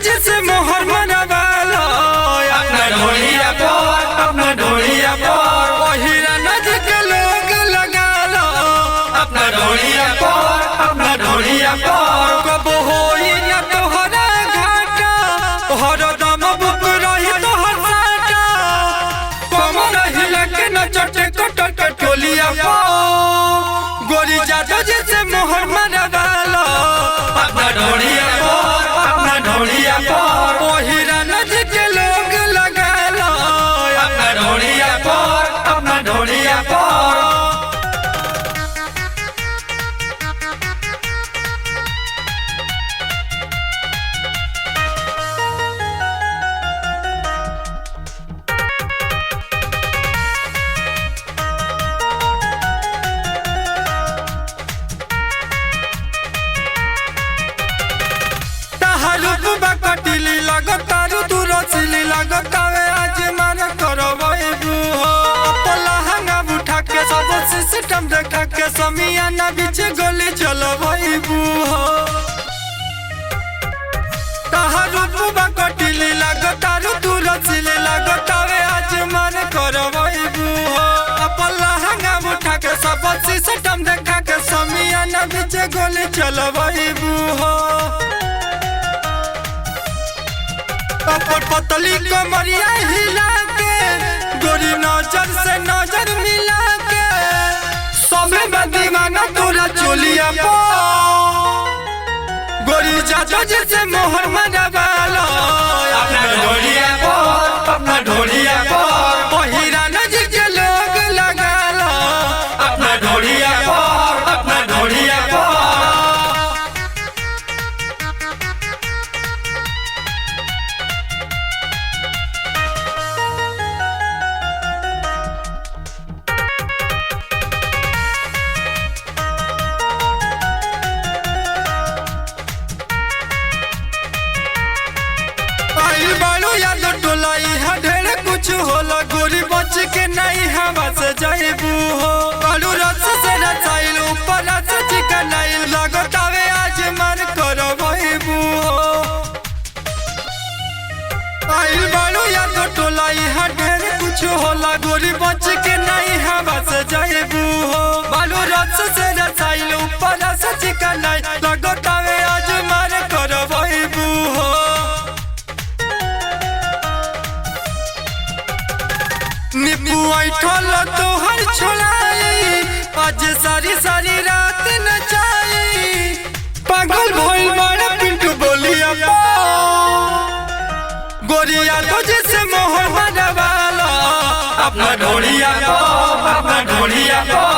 जिसे मोहर मनवालो अपना ढोलिया पर, अपना ढोलिया पर वहीरा नज के लोग लगा लो अपना ढोलिया पर, अपना ढोलिया पर कब होई न तोहरा घाटा हर दम बुक रही तोहर साटा कम रही लगे न चटे कटल के टोलिया पर गोरी जादो जिसे मोहर मनवालो अपना ढोलिया पर, अपना ढोलिया पर वहीरा नज के लोग लगा लो अपना ढोलिया पर, अपना ढोलिया पर कटिली लगतारू तू रसिली लगतावे आज मन करबू हो लहंगा उठा के सब सिस्टम देखा के समियाना बीच गोली चलबू हो तहारू कटिली लगतारू तू रसिली लगतावे आज मन करबू हो लहंगा उठा के सब सिस्टम देखा के समियाना बीच गोली चलबू हो पतली कमरिया हिला के गोरी नजर से नजर मिला के सबे दीवाना तोरा चोलिया पो गोरी जादो जैसे मोहर मनवालो अपना ढोलिया पर, अपना ढोलिया पर वहीरा नज के लोग लगा लो अपना ढोलिया पर, अपना ढोलिया पर कुछ होला गोरी बच के नहीं हवा से जाइबू हो बालू रस से रसाइल ऊपर रस चिकन आइल लगतावे आज मन करबू हो आइल बालू या तो टोला यहाँ ढेर कुछ होला गोरी बच के नहीं हवा से जाइबू हो बालू रस से रसाइल ऊपर रस चिकन आइल लगतावे आज मन करबू हो निपू ऐठल तोहर छोलाई आज सारी सारी रात नचाई पागल भइल बड़ा पिंटू बोलिया गोरिया तो जैसे मोहर मनवालो अपना ढोलिया पर, अपना ढोलिया पर